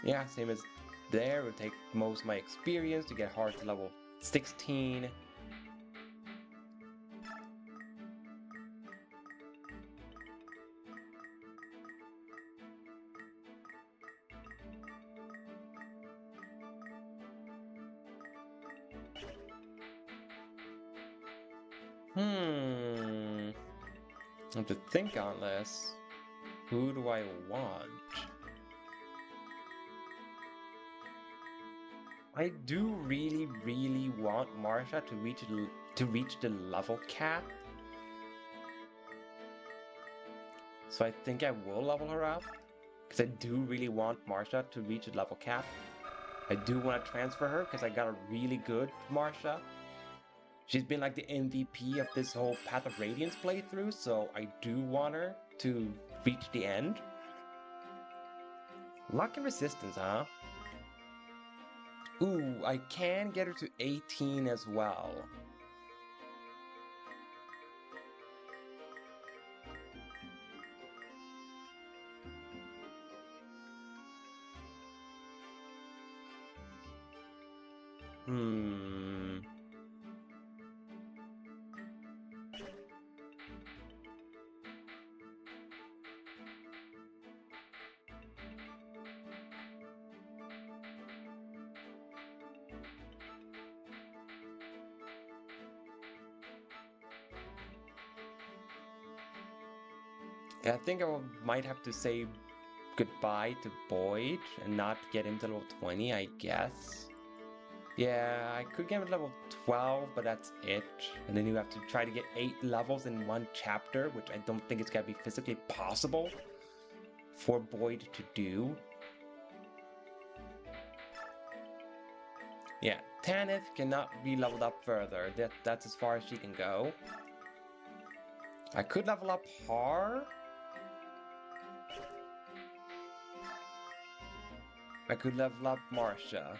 Yeah, same as there. It would take most of my experience to get hard to level 16. I have to think on this. Who do I want? I do really want Marsha to reach the level cap. So I think I will level her up. Because I do really want Marsha to reach the level cap. I do want to transfer her because I got a really good Marsha. She's been like the MVP of this whole Path of Radiance playthrough, so I do want her to reach the end. Luck and resistance, huh? Ooh, I can get her to 18 as well. Yeah, I think might have to say goodbye to Boyd and not get him to level 20, I guess. Yeah, I could get him to level 12, but that's it. And then you have to try to get 8 levels in one chapter, which I don't think it's gonna be physically possible for Boyd to do. Yeah, Tanith cannot be leveled up further. That's as far as she can go. I could level up Har. I could level up Marsha.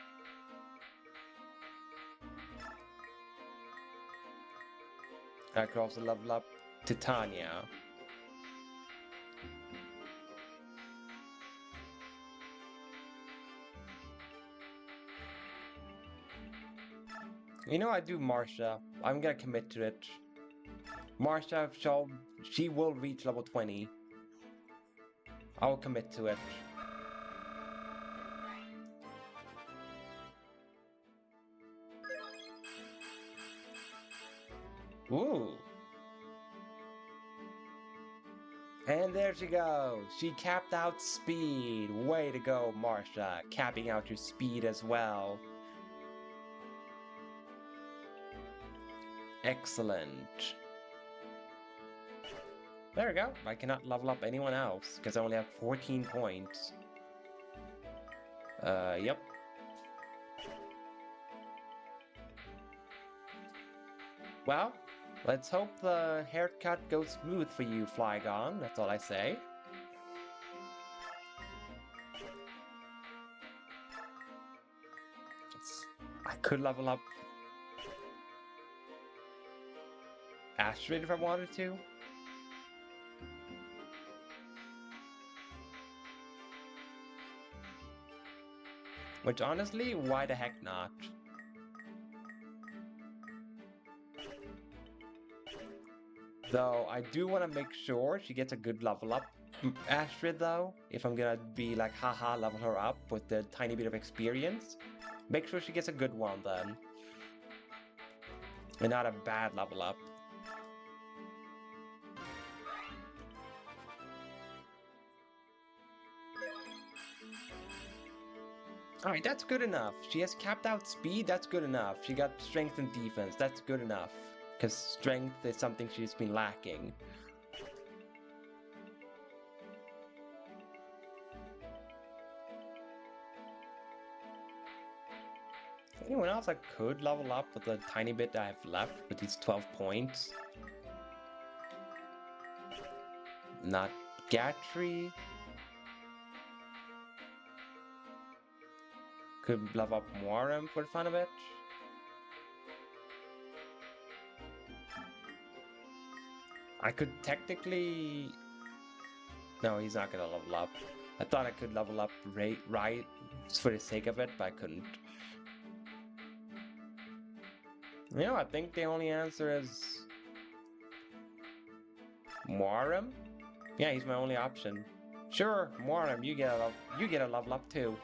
I could also level up Titania. You know, I do Marsha. I'm gonna commit to it. Marsha, she will reach level 20. I'll commit to it. Ooh. And there she goes. She capped out speed. Way to go, Marsha. Capping out your speed as well. Excellent. There we go. I cannot level up anyone else because I only have 14 points. Yep. Well, let's hope the haircut goes smooth for you, Flygon. That's all I say. I could level up Astrid if I wanted to. Which honestly, why the heck not? Though I do want to make sure she gets a good level up. Astrid though, if I'm gonna be like haha level her up with the tiny bit of experience, make sure she gets a good one then. And not a bad level up. Alright, that's good enough. She has capped out speed, that's good enough. She got strength and defense, that's good enough. Because strength is something she's been lacking. Anyone else I could level up with the tiny bit that I have left with these 12 points? Not Gatry. Could level up Moirem for the fun of it. I could technically... No, he's not gonna level up. I thought I could level up right for the sake of it, but I couldn't. You know, I think the only answer is Moirim? Yeah, he's my only option. Sure, Moirim, you get a level up too.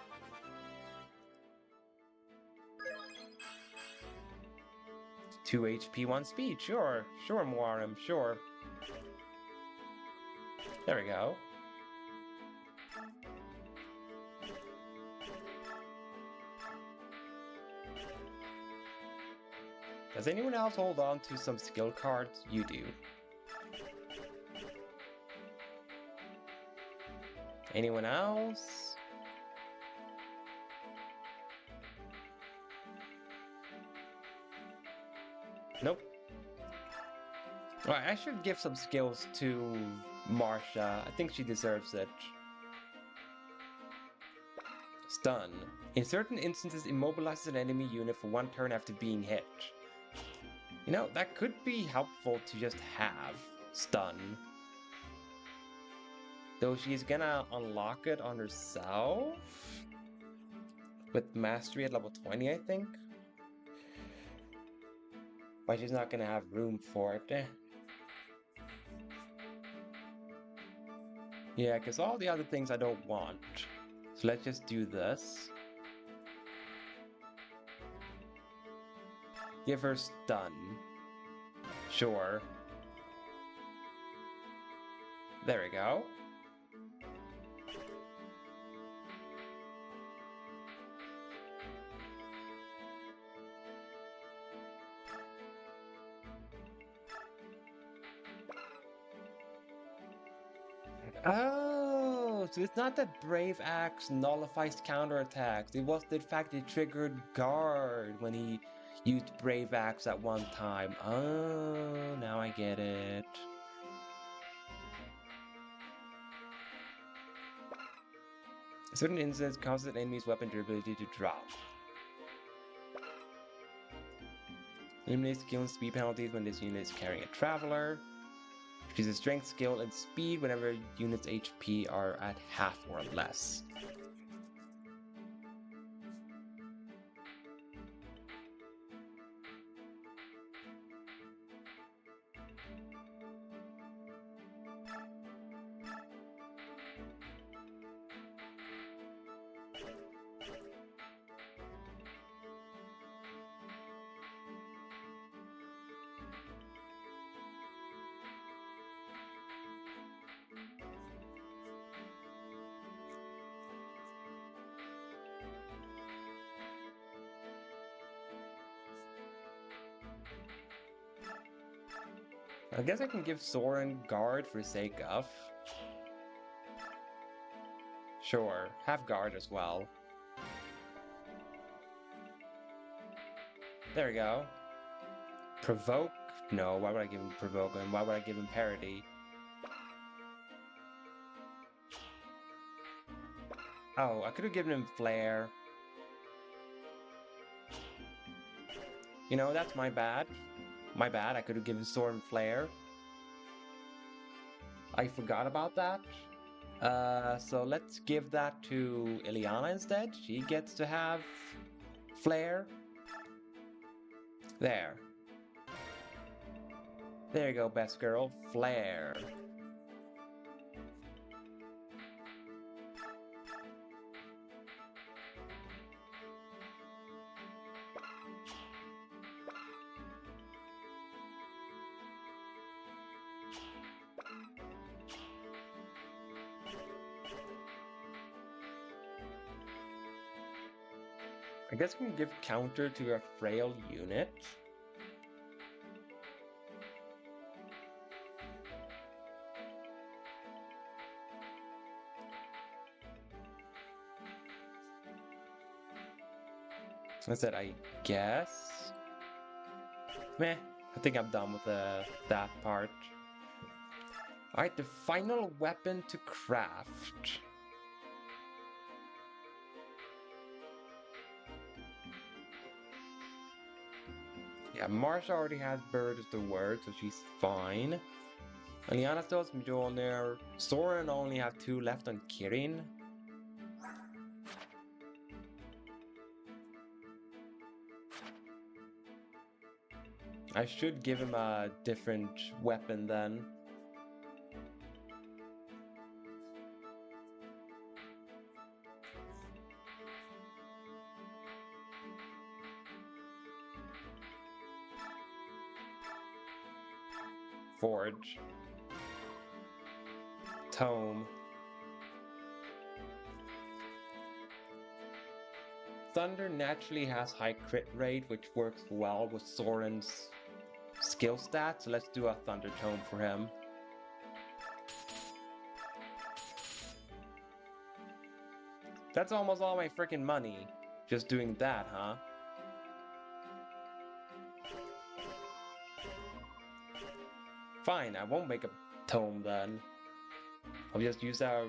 Two HP, 1 speed, sure. Sure, Moirim, sure. There we go. Does anyone else hold on to some skill cards? You do. Anyone else? Nope. Alright, I should give some skills to Marsha. I think she deserves it. Stun. In certain instances, immobilizes an enemy unit for 1 turn after being hit. You know, that could be helpful to just have stun. Though she's gonna unlock it on herself with mastery at level 20, I think. But she's not gonna have room for it. Yeah, because all the other things I don't want. So let's just do this. Give her stun. Sure. There we go. Oh, so it's not that Brave Axe nullifies counterattacks. It was the fact it triggered Guard when he used Brave Axe at one time. Oh, now I get it. A certain instance causes an enemy's weapon durability to drop. Eliminates skill and speed penalties when this unit is carrying a traveler. Increases strength, skill, and speed whenever units' HP are at half or less. I guess I can give Soren guard for sake of. Sure, have guard as well. There we go. Provoke? No, why would I give him provoke and why would I give him parity? Oh, I could have given him flare. You know, that's my bad. My bad, I could have given Soren flare. I forgot about that. So let's give that to Ileana instead. She gets to have flare. There. There you go, best girl. Flare. I guess we can give counter to a frail unit. I said, I guess. Meh, I think I'm done with that part. Alright, the final weapon to craft. Yeah, Marsha already has Bird as the word, so she's fine. Aliana still has Mjolnir. Soren only have 2 left on Kirin. I should give him a different weapon then. Forge. Tome. Thunder naturally has high crit rate, which works well with Soren's skill stats, so let's do a Thunder Tome for him. That's almost all my freaking money, just doing that, huh? Fine, I won't make a tome then. I'll just use our,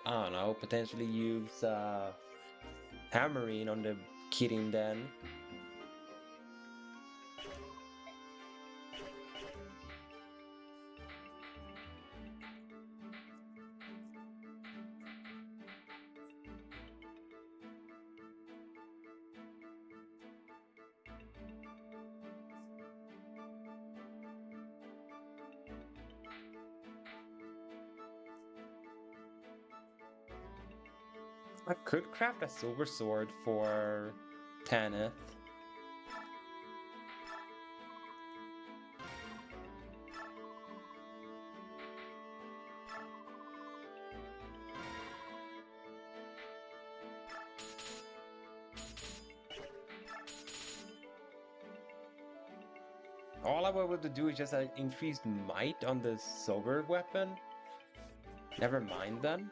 I don't know, potentially use Hammering on the Kidding then. I could craft a silver sword for Tanith. All I was able to do is just increased might on the silver weapon. Never mind then.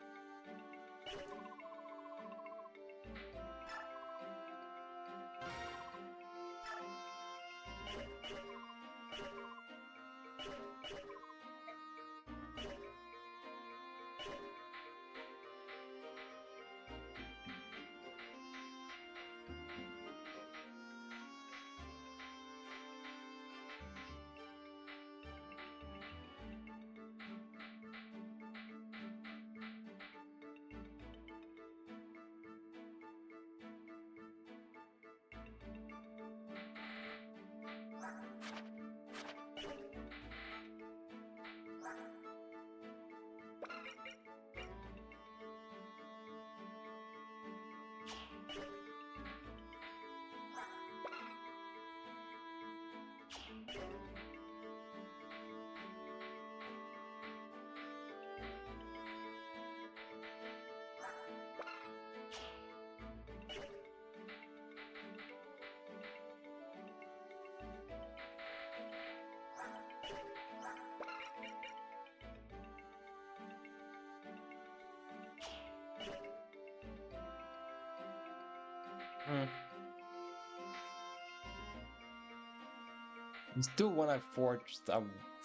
I still want to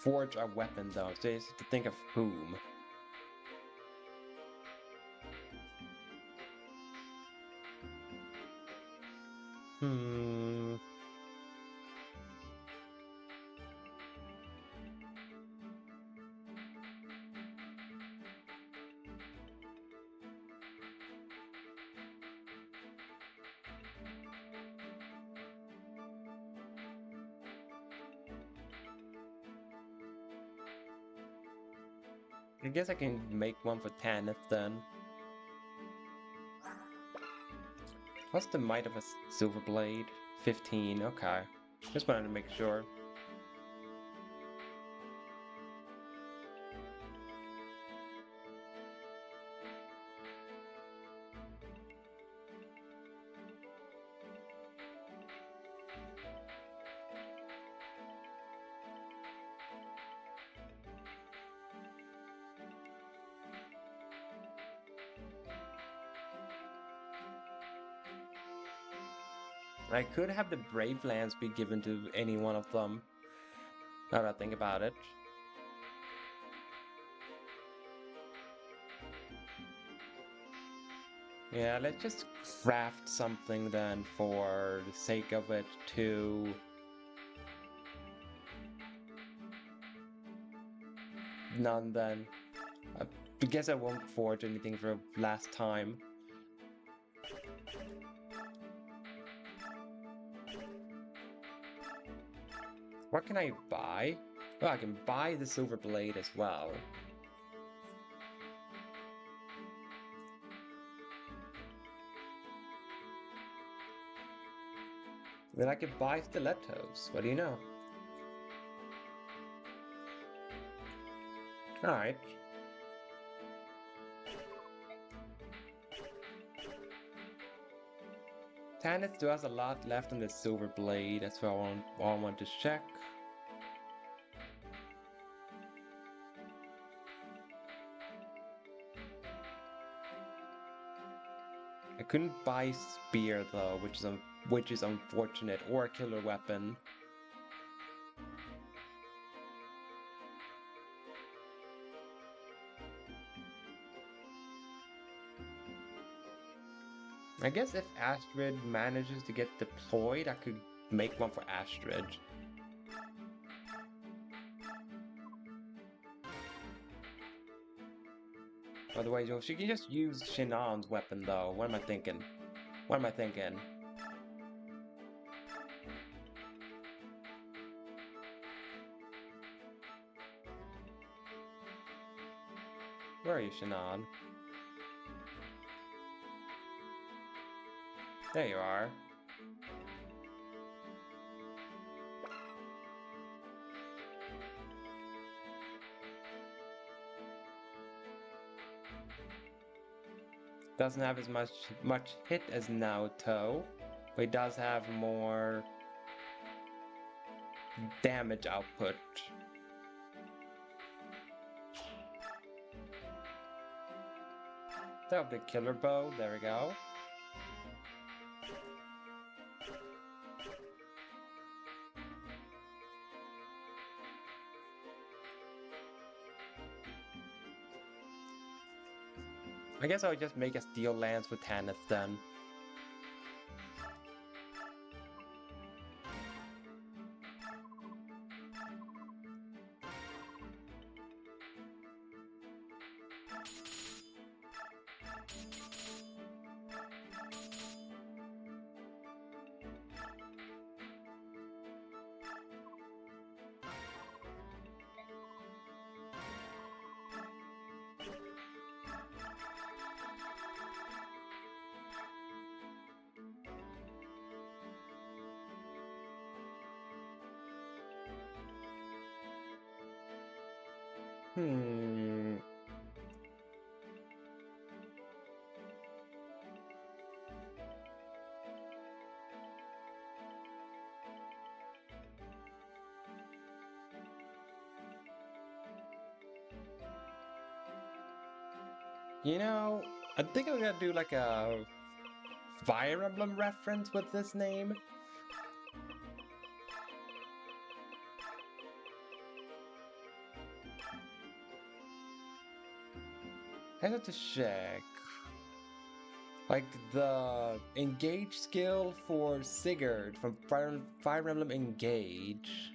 forge a weapon though, so I have to think of whom. Hmm. I guess I can make one for Tanith then. What's the might of a silver blade? 15, okay. Just wanted to make sure. I could have the Brave Lands be given to any one of them. Now that I think about it. Yeah, let's just craft something then for the sake of it to... None then. I guess I won't forge anything for last time. What can I buy? Oh, I can buy the silver blade as well. Then I could buy stilettos. What do you know? Alright. Tanith still has a lot left on the silver blade. That's what I want to check. I couldn't buy spear though, which is unfortunate, or a killer weapon. I guess if Astrid manages to get deployed, I could make one for Astrid. By the way, she can just use Shinon's weapon though. What am I thinking? What am I thinking? Where are you, Shinon? There you are. Doesn't have as much hit as Naoto, but he does have more damage output. That'll be killer bow. There we go. I guess I'll just make a steel lance with Tanith then. You know, I think I'm gonna do like a Fire Emblem reference with this name. I have to check. Like the engage skill for Sigurd from Fire Emblem Engage.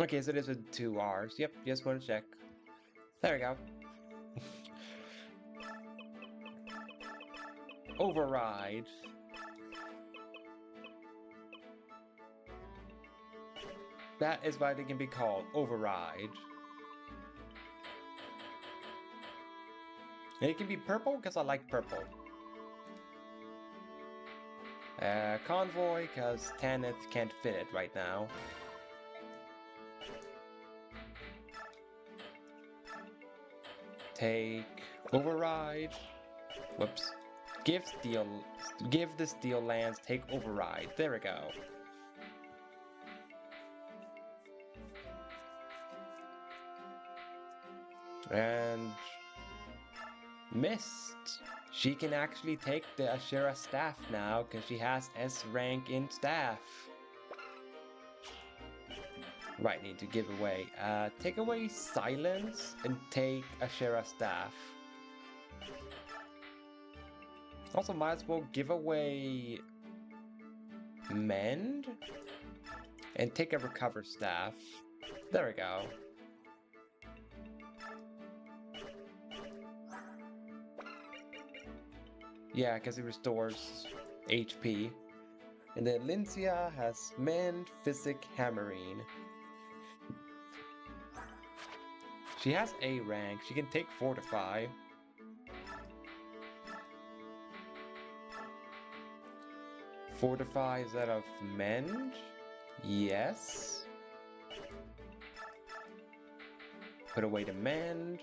Okay, so this is 2 R's. Yep, just want to check. There we go. Override. That is why they can be called Override. And it can be purple because I like purple. Convoy because Tanith can't fit it right now. Take Override. Whoops. Give the steel lance, take Override. There we go. And Mist. She can actually take the Ashera staff now because she has S rank in staff. Right, need to give away. Take away Silence and take Ashera staff. Also, might as well give away Mend and take a Recover staff. There we go. Yeah, because it restores HP. And then Lincia has Mend, Physic, Hammering. She has A rank. She can take Fortify. Fortify is that of Mend? Yes. Put away the Mend.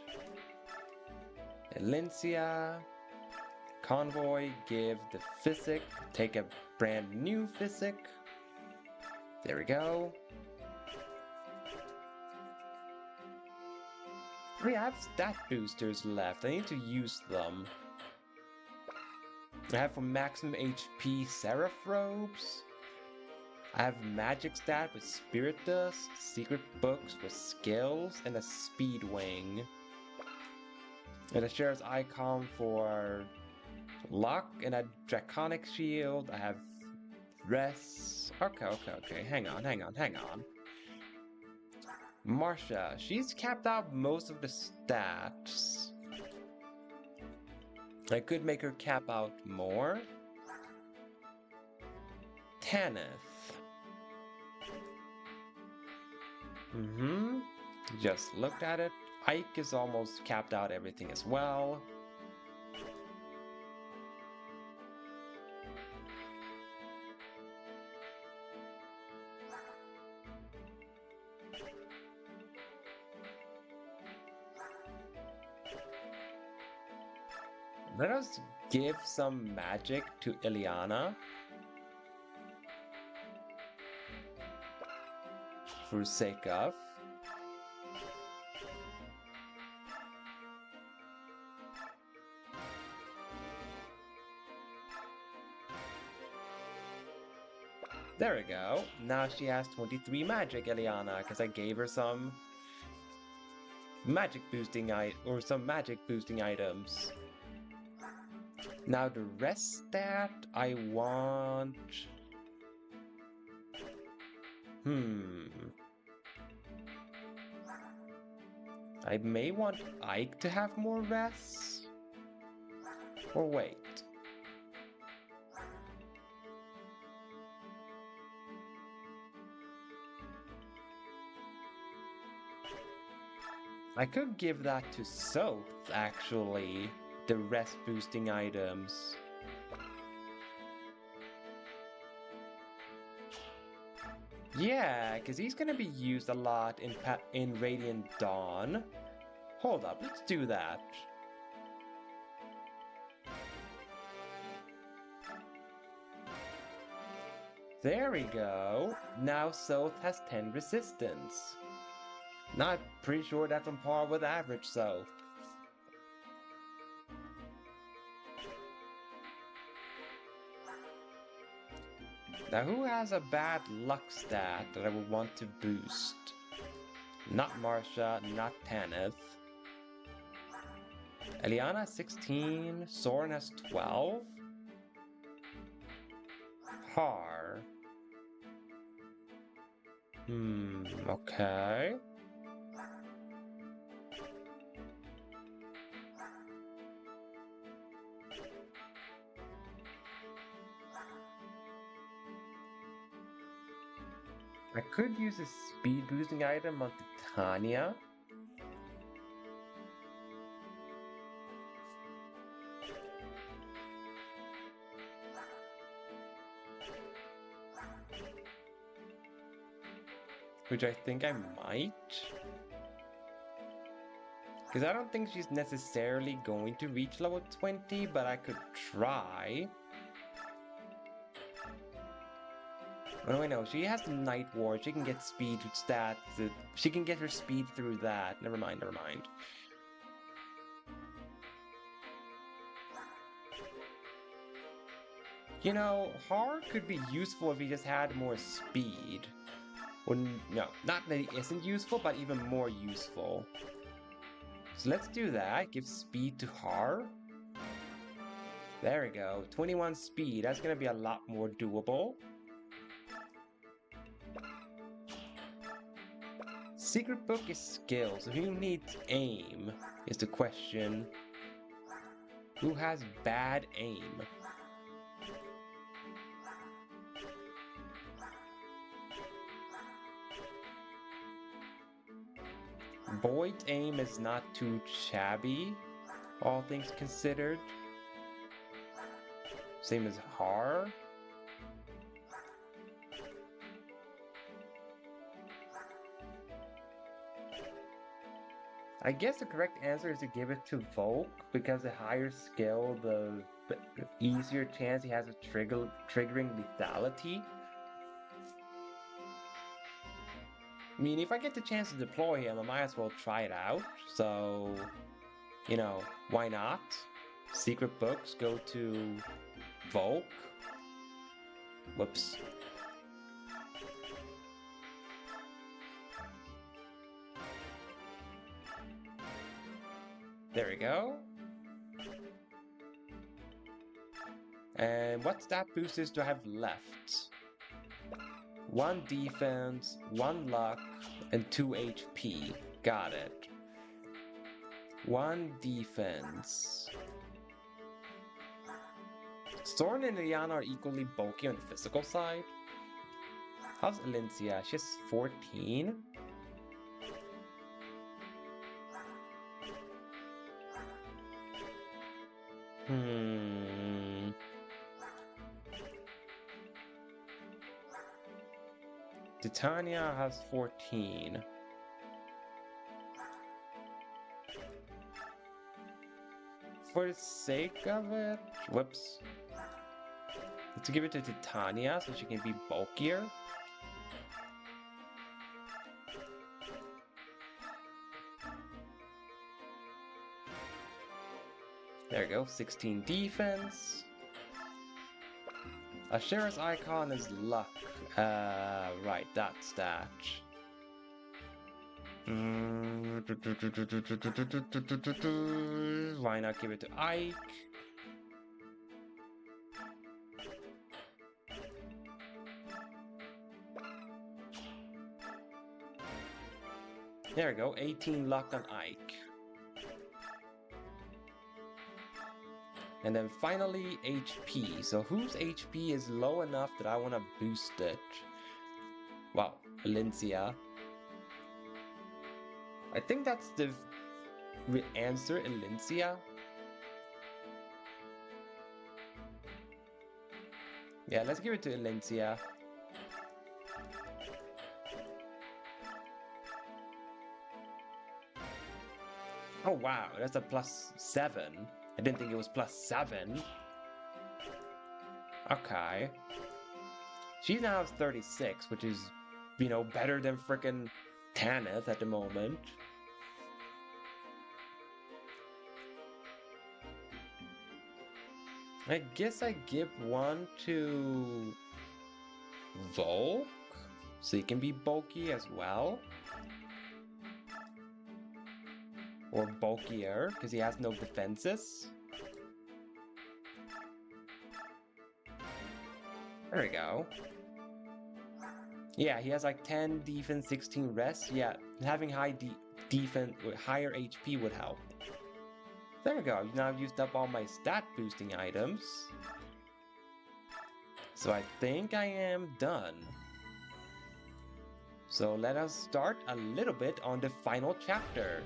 Elincia. Convoy, give the Physic. Take a brand new Physic. There we go. I have stat boosters left. I need to use them. I have for maximum HP Seraph Robes. I have magic stat with Spirit Dust, secret books with skills, and a Speed Wing. And a Sheriff's Icon for luck and a Draconic Shield. I have Rest. Okay. Hang on. Marsha, she's capped out most of the stats. I could make her cap out more. Tanith. Just looked at it. Ike is almost capped out everything as well. Let us give some magic to Ileana. For sake of. There we go. Now she has 23 magic, Ileana, because I gave her some magic boosting items. Now the rest stat I want. I may want Ike to have more rests. Or wait. I could give that to Soth, actually. The rest boosting items. Yeah, because he's gonna be used a lot in Radiant Dawn. Hold up, let's do that. There we go. Now Soth has 10 resistance. Now I'm pretty sure that's on par with average Soth. Now who has a bad luck stat that I would want to boost? Not Marsha, not Tanith. Eliana has 16, Soren has 12. Har. Okay. I could use a speed boosting item on Titania. Which I think I might. Because I don't think she's necessarily going to reach level 20, but I could try. Oh, I know. She has the Night Ward. She can get speed stats. She can get her speed through that. Never mind. You know, Har could be useful if he just had more speed. Or, no, not that he isn't useful, but even more useful. So let's do that. Give speed to Har. There we go. 21 speed. That's going to be a lot more doable. Secret book is skill, so who needs aim is the question. Who has bad aim? Void aim is not too shabby, all things considered. Same as Har. I guess the correct answer is to give it to Volk, because the higher skill, the easier chance he has of triggering lethality. I mean, if I get the chance to deploy him, I might as well try it out. So, you know, why not? Secret books go to Volk. Whoops. There we go. And what stat boosters do I have left? 1 defense, 1 luck, and 2 HP. Got it. 1 defense. Soren and Liana are equally bulky on the physical side. How's Elincia? She has 14. Titania has 14. For the sake of it, whoops. Let's give it to Titania so she can be bulkier. There we go, 16 defense. Ashera's icon is luck. Right, that stat. Why not give it to Ike? There we go, 18 luck on Ike. And then finally, HP. So whose HP is low enough that I want to boost it? Well, Elincia. I think that's the answer, Elincia. Yeah, let's give it to Elincia. Oh wow, that's a +7. I didn't think it was +7. Okay. She now has 36, which is, you know, better than frickin' Tanith at the moment. I guess I give one to Volk, so he can be bulky as well. Or bulkier, because he has no defenses. There we go. Yeah, he has like 10 defense, 16 rest. Yeah, having high defense with higher HP would help. There we go. Now I've used up all my stat boosting items. So I think I am done. So let us start a little bit on the final chapter.